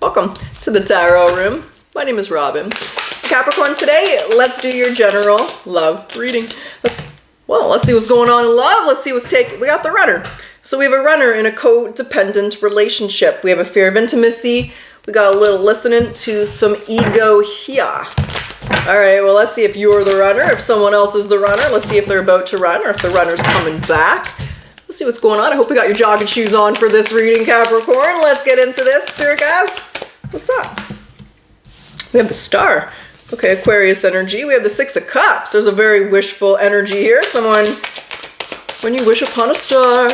Welcome to the Tarot Room. My name is Robyn. Capricorn, today, let's do your general love reading. Let's see what's going on in love. Let's see what's taking. We got the runner. So we have a runner in a codependent relationship. We have a fear of intimacy. We got a little listening to some ego here. All right, well, let's see if you're the runner, if someone else is the runner. Let's see if they're about to run or if the runner's coming back. Let's see what's going on. I hope you got your jogging shoes on for this reading, Capricorn. Let's get into this, Spirit guides. What's up? We have the Star. Okay, Aquarius energy. We have the Six of Cups. There's a very wishful energy here. Someone, when you wish upon a star.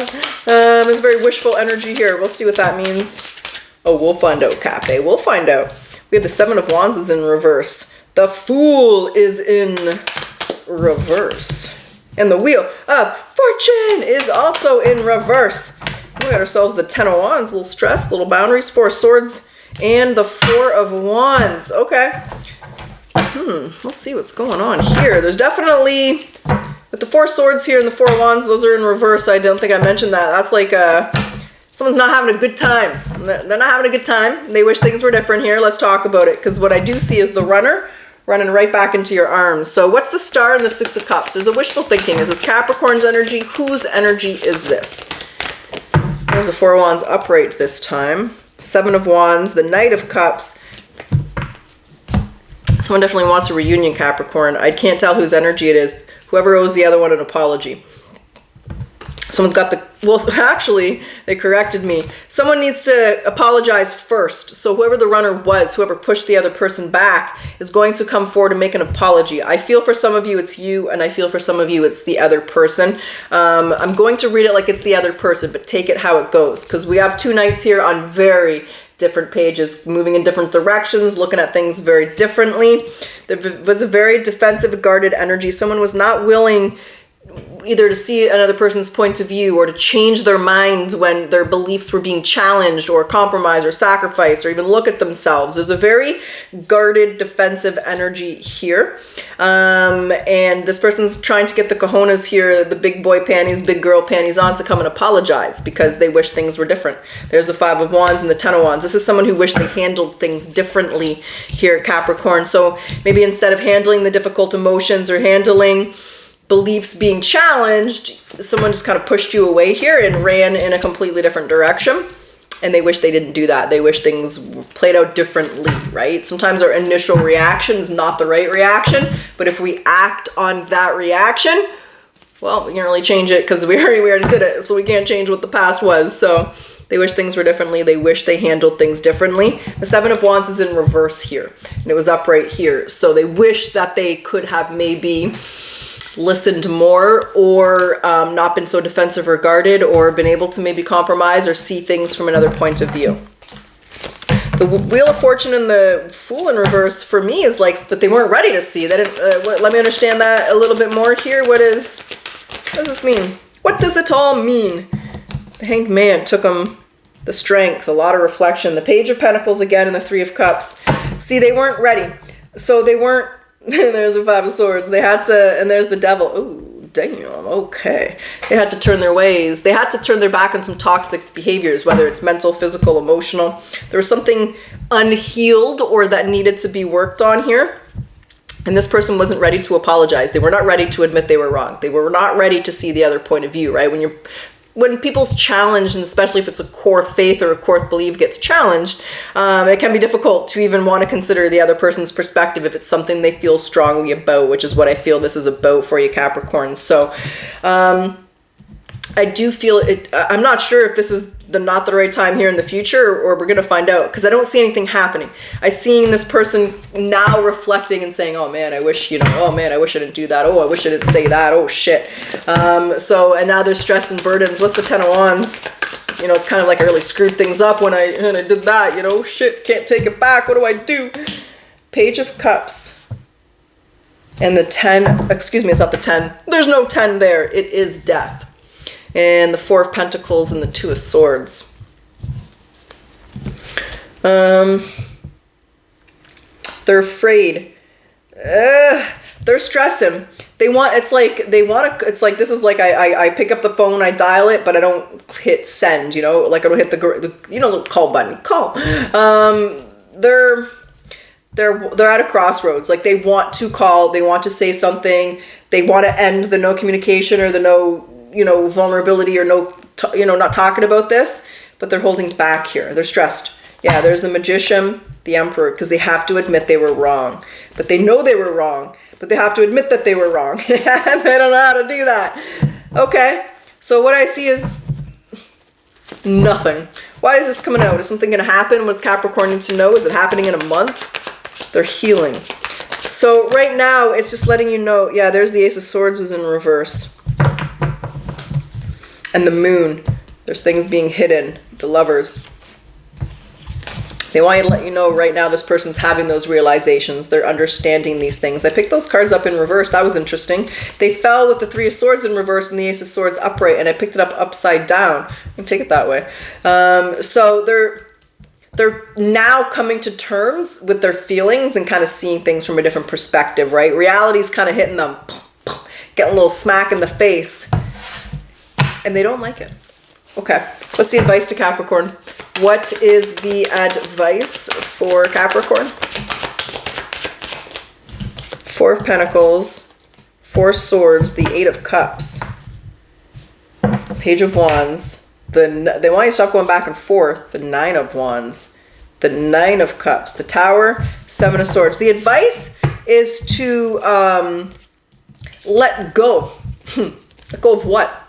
There's very wishful energy here. We'll see what that means. Oh, we'll find out, Cappy. We'll find out. We have the Seven of Wands is in reverse. The Fool is in reverse. And the Wheel of Fortune is also in reverse. We got ourselves the Ten of Wands. A little stress, little boundaries. Four of Swords and the Four of Wands. Okay. Let's see what's going on here. There's definitely, with the Four Swords here and the Four of Wands, those are in reverse. I don't think I mentioned that. That's like someone's not having a good time. They're not having a good time. They wish things were different here. Let's talk about it, because what I do see is the runner running right back into your arms. So what's the Star and the Six of Cups? There's a wishful thinking. Is this Capricorn's energy? Whose energy is this? There's the Four of Wands upright this time. Seven of Wands, the Knight of Cups. Someone definitely wants a reunion, Capricorn. I can't tell whose energy it is. Whoever owes the other one an apology. Someone's got the, well, actually, they corrected me. Someone needs to apologize first. So whoever the runner was, whoever pushed the other person back, is going to come forward and make an apology. I feel for some of you it's you, and I feel for some of you it's the other person. I'm going to read it like it's the other person, but take it how it goes. Because we have two knights here on very different pages, moving in different directions, looking at things very differently. There was a very defensive, guarded energy. Someone was not willing either to see another person's point of view or to change their minds when their beliefs were being challenged or compromised or sacrificed, or even look at themselves. There's a very guarded, defensive energy here. And this person's trying to get the cojones here, the big boy panties, big girl panties on, to come and apologize because they wish things were different. There's the Five of Wands and the Ten of Wands. This is someone who wished they handled things differently here at Capricorn. So maybe instead of handling the difficult emotions or handling beliefs being challenged, someone just kind of pushed you away here and ran in a completely different direction. And they wish they didn't do that. They wish things played out differently, right? Sometimes our initial reaction is not the right reaction, but if we act on that reaction, well, we can't really change it because we already did it. So we can't change what the past was. So they wish things were differently. They wish they handled things differently. The Seven of Wands is in reverse here, and it was upright here. So they wish that they could have maybe listened more, or not been so defensive or guarded, or been able to maybe compromise or see things from another point of view. The Wheel of Fortune and the Fool in reverse for me is like that they weren't ready to see. That let me understand that a little bit more here. What does this mean? What does it all mean? The Hanged Man took them the strength, a lot of reflection. The Page of Pentacles again, and the Three of Cups. See, they weren't ready. So they weren't. There's the Five of Swords. They had to, and there's the Devil. Ooh, damn, okay. They had to turn their ways. They had to turn their back on some toxic behaviors, whether it's mental, physical, emotional. There was something unhealed or that needed to be worked on here. And this person wasn't ready to apologize. They were not ready to admit they were wrong. They were not ready to see the other point of view, right? When people's challenged, and especially if it's a core faith or a core belief gets challenged, it can be difficult to even want to consider the other person's perspective if it's something they feel strongly about, which is what I feel this is about for you, Capricorn. So I do feel it. I'm not sure if this is not the right time here in the future, or we're going to find out, because I don't see anything happening. I seen this person now reflecting and saying, oh man, I wish, oh man, I wish I didn't do that. Oh, I wish I didn't say that. Oh shit. And now there's stress and burdens. What's the Ten of Wands? It's kind of like I really screwed things up when I did that, shit, can't take it back. What do I do? Page of Cups. And the 10, excuse me, it's not the 10. There's no 10 there. It is death. And the Four of Pentacles and the Two of Swords. They're afraid. They're stressing. They want, it's like, it's like, this is like, I pick up the phone, I dial it, but I don't hit send, you know, like I don't hit the call button. Call. They're at a crossroads. Like they want to call, they want to say something, they want to end the no communication or the no, vulnerability or no, not talking about this, but they're holding back here. They're stressed. Yeah, there's the Magician, the Emperor, because they have to admit they were wrong, but they know they were wrong, but they have to admit that they were wrong. They don't know how to do that. Okay, so what I see is nothing. Why is this coming out? Is something going to happen? What's Capricorn need to know? Is it happening in a month? They're healing. So right now, it's just letting you know, yeah, there's the Ace of Swords is in reverse. And the Moon. There's things being hidden. The Lovers. They want you to let you know right now this person's having those realizations. They're understanding these things. I picked those cards up in reverse. That was interesting. They fell with the Three of Swords in reverse and the Ace of Swords upright, and I picked it up upside down. I can take it that way. So they're now coming to terms with their feelings and kind of seeing things from a different perspective, right? Reality's kind of hitting them, getting a little smack in the face, and they don't like it. Okay, what's the advice to Capricorn? What is the advice for Capricorn? Four of Pentacles, Four Swords, the Eight of Cups, Page of Wands. They want you to stop going back and forth. The Nine of Wands, the Nine of Cups, the Tower, Seven of Swords. The advice is to let go. Let go of what?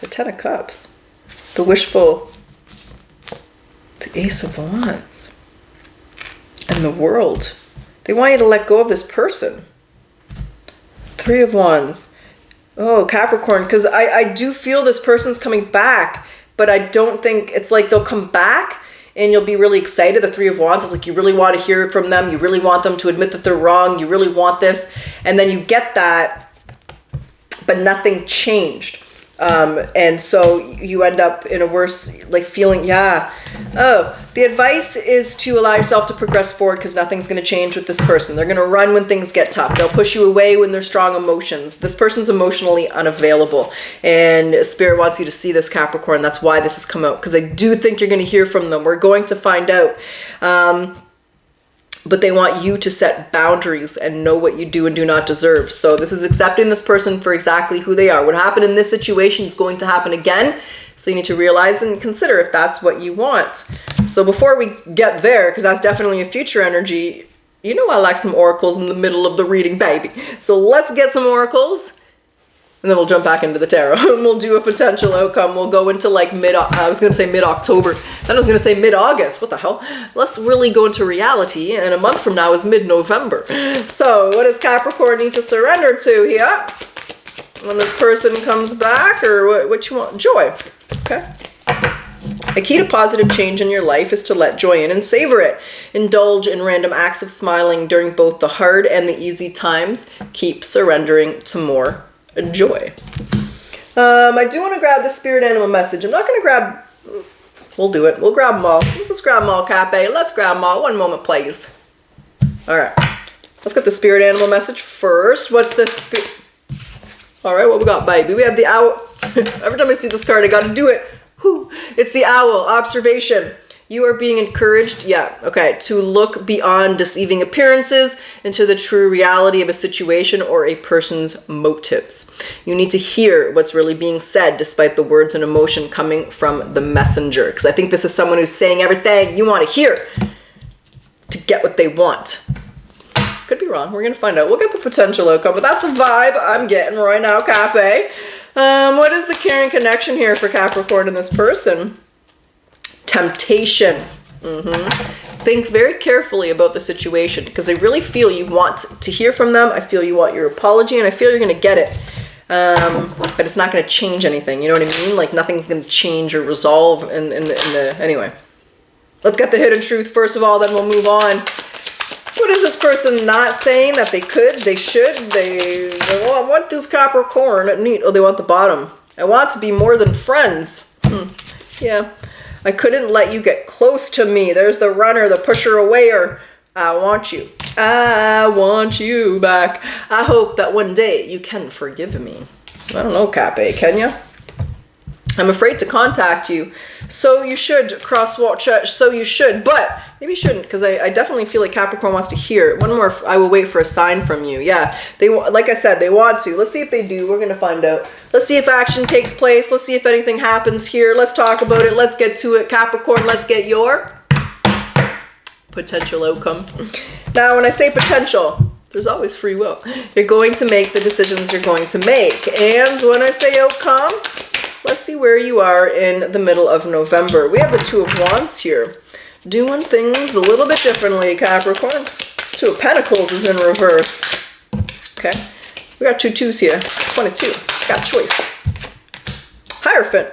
The Ten of Cups. The wishful, the Ace of Wands, and the World. They want you to let go of this person. Three of Wands. Oh, Capricorn, because I do feel this person's coming back, but I don't think, it's like they'll come back and you'll be really excited. The Three of Wands is like you really want to hear from them. You really want them to admit that they're wrong. You really want this. And then you get that, but nothing changed. And so you end up in a worse, like feeling, yeah. Oh, the advice is to allow yourself to progress forward because nothing's going to change with this person. They're going to run when things get tough. They'll push you away when there's strong emotions. This person's emotionally unavailable, and Spirit wants you to see this, Capricorn. That's why this has come out, because I do think you're going to hear from them. We're going to find out. But they want you to set boundaries and know what you do and do not deserve. So this is accepting this person for exactly who they are. What happened in this situation is going to happen again. So you need to realize and consider if that's what you want. So before we get there, because that's definitely a future energy, you know I like some oracles in the middle of the reading, baby. So let's get some oracles. And then we'll jump back into the tarot and we'll do a potential outcome. We'll go into like I was going to say mid-October. Then I was going to say mid-August. What the hell? Let's really go into reality. And a month from now is mid-November. So what does Capricorn need to surrender to here when this person comes back? Or what you want? Joy. Okay. A key to positive change in your life is to let joy in and savor it. Indulge in random acts of smiling during both the hard and the easy times. Keep surrendering to more joy. I do want to grab the spirit animal message. I'm not going to grab... We'll do it. We'll grab them all. Let's grab them all, Cappy. Let's grab them all. One moment, please. All right. Let's get the spirit animal message first. What's this? All right, what we got, baby? We have the owl. Every time I see this card, I got to do it. Whew. It's the owl. Observation. You are being encouraged, to look beyond deceiving appearances into the true reality of a situation or a person's motives. You need to hear what's really being said despite the words and emotion coming from the messenger. Because I think this is someone who's saying everything you want to hear to get what they want. Could be wrong. We're going to find out. We'll get the potential outcome, but that's the vibe I'm getting right now, Cappy. What is the caring connection here for Capricorn and this person? Temptation. Think very carefully about the situation because I really feel you want to hear from them. I feel you want your apology and I feel you're going to get it. But it's not going to change anything. You know what I mean? Like nothing's going to change or resolve in the... Anyway. Let's get the hidden truth first of all, then we'll move on. What is this person not saying that they could, they should, well, what does Capricorn need? Oh, they want the bottom. I want to be more than friends. Yeah. I couldn't let you get close to me. There's the runner, the pusher awayer. I want you. I want you back. I hope that one day you can forgive me. I don't know, Cappy, can you? I'm afraid to contact you. So you should, crosswalk, so you should, but maybe you shouldn't, because I definitely feel like Capricorn wants to hear it. One more, I will wait for a sign from you. Yeah, they, like I said, they want to. Let's see if they do. We're going to find out. Let's see if action takes place. Let's see if anything happens here. Let's talk about it. Let's get to it. Capricorn, let's get your potential outcome. Now, when I say potential, there's always free will. You're going to make the decisions you're going to make. And when I say outcome, let's see where you are in the middle of November. We have the Two of Wands here. Doing things a little bit differently, Capricorn. Two of Pentacles is in reverse. Okay. We got 2 2s here. 22. Got choice. Hierophant.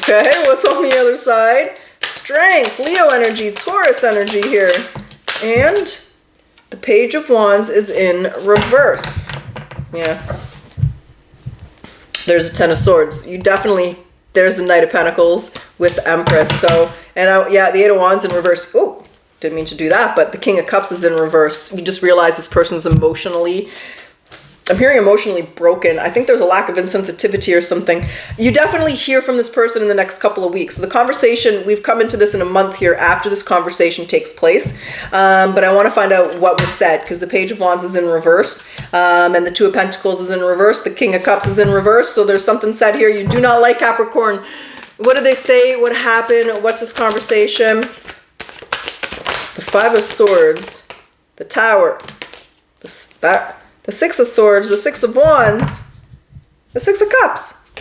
Okay. What's on the other side? Strength. Leo energy. Taurus energy here. And the Page of Wands is in reverse. Yeah. There's a Ten of Swords. You definitely, there's the Knight of Pentacles with the Empress. So, and yeah, the Eight of Wands in reverse. Oh, didn't mean to do that, but the King of Cups is in reverse. You just realize this person's emotionally, I'm hearing emotionally broken. I think there's a lack of insensitivity or something. You definitely hear from this person in the next couple of weeks. So the conversation, we've come into this in a month here after this conversation takes place. But I want to find out what was said, because the Page of Wands is in reverse. And the Two of Pentacles is in reverse. The King of Cups is in reverse. So there's something said here you do not like, Capricorn. What did they say? What happened? What's this conversation? The Five of Swords. The Tower. The Six of Swords, the Six of Wands, the Six of Cups.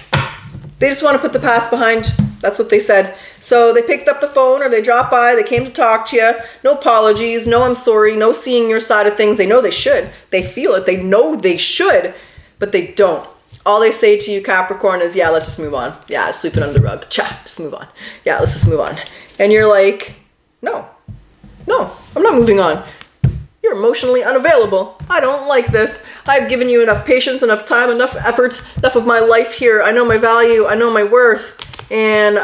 They just want to put the past behind. That's what they said. So they picked up the phone or they dropped by. They came to talk to you. No apologies. No, I'm sorry. No seeing your side of things. They know they should. They feel it. They know they should, but they don't. All they say to you, Capricorn, is, yeah, let's just move on. Yeah, just sweep it under the rug. Just move on. Yeah, let's just move on. And you're like, no, I'm not moving on. You're emotionally unavailable. I don't like this. I've given you enough patience, enough time, enough effort, enough of my life here. I know my value. I know my worth. And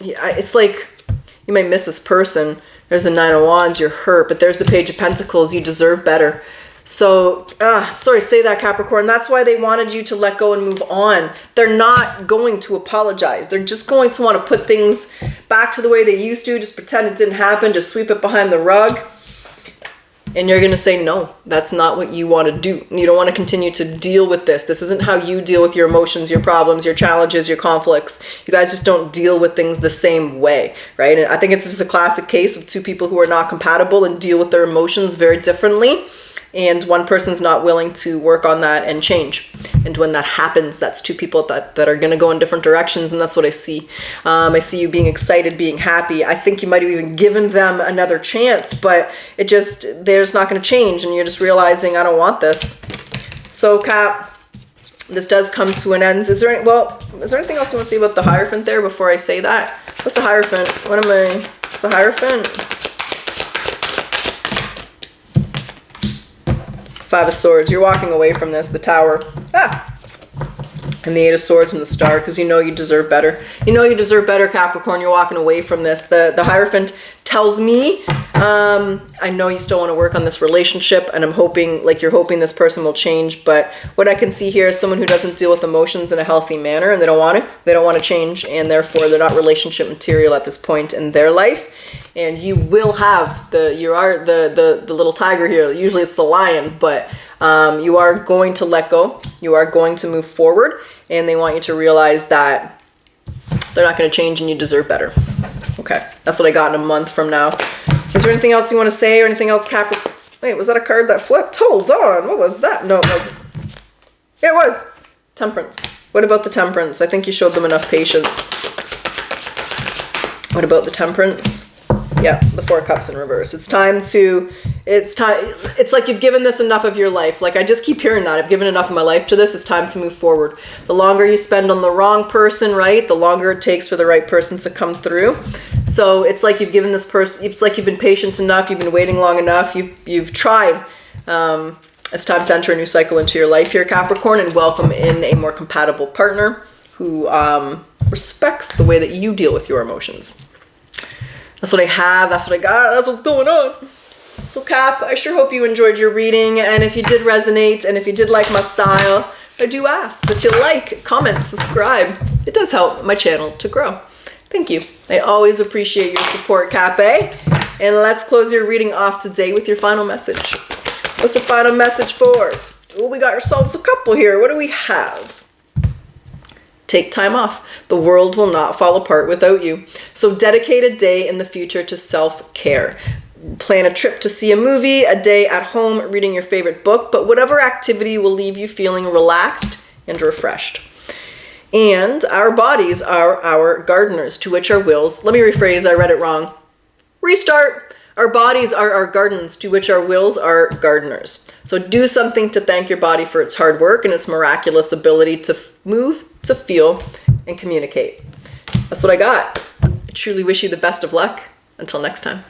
it's like you may miss this person. There's the Nine of Wands. You're hurt. But there's the Page of Pentacles. You deserve better. So, sorry, say that, Capricorn. That's why they wanted you to let go and move on. They're not going to apologize. They're just going to want to put things back to the way they used to. Just pretend it didn't happen. Just sweep it behind the rug. And you're going to say, no, that's not what you want to do. You don't want to continue to deal with this. This isn't how you deal with your emotions, your problems, your challenges, your conflicts. You guys just don't deal with things the same way, right? And I think it's just a classic case of two people who are not compatible and deal with their emotions very differently. And one person's not willing to work on that and change. And when that happens, that's two people that are going to go in different directions. And that's what I see. I see you being excited, being happy. I think you might have even given them another chance, but they're just not going to change. And you're just realizing, I don't want this. So, Cap, this does come to an end. Is there anything else you want to say about the Hierophant there before I say that? What's the Hierophant? What's the Hierophant? Five of Swords. You're walking away from this. The Tower. And the Eight of Swords and the Star, because you know you deserve better. You know you deserve better, Capricorn. You're walking away from this. The Hierophant tells me, I know you still want to work on this relationship, and I'm hoping, like you're hoping this person will change, but what I can see here is someone who doesn't deal with emotions in a healthy manner, and they don't want to change, and therefore they're not relationship material at this point in their life. And you will have the little tiger here. Usually it's the lion, but you are going to let go. You are going to move forward, and they want you to realize that they're not going to change and you deserve better. Okay, that's what I got in a month from now. Is there anything else you want to say or anything else, Capricorn? Wait, was that a card that flipped? Hold on, what was that? No, it wasn't. It was. Temperance. What about the Temperance? I think you showed them enough patience. What about the Temperance? Yeah, the Four of Cups in reverse. It's like you've given this enough of your life. Like, I just keep hearing that. I've given enough of my life to this. It's time to move forward. The longer you spend on the wrong person, right, the longer it takes for the right person to come through. So it's like you've given this person, it's like you've been patient enough, you've been waiting long enough, you've tried. It's time to enter a new cycle into your life here, Capricorn, and welcome in a more compatible partner who respects the way that you deal with your emotions. That's what I have. That's what I got. That's what's going on. So Cap, I sure hope you enjoyed your reading, and if you did resonate, and if you did like my style, I do ask that you like, comment, subscribe. It does help my channel to grow. Thank you. I always appreciate your support, Cappy. And let's close your reading off today with your final message. What's the final message for? Oh, we got ourselves a couple here. What do we have? Take time off. The world will not fall apart without you. So dedicate a day in the future to self-care. Plan a trip to see a movie, a day at home reading your favorite book, but whatever activity will leave you feeling relaxed and refreshed. And our bodies are our gardeners, to which our wills, let me rephrase, I read it wrong. Restart. Our bodies are our gardens, to which our wills are gardeners. So do something to thank your body for its hard work and its miraculous ability to move, to feel, and communicate. That's what I got. I truly wish you the best of luck. Until next time.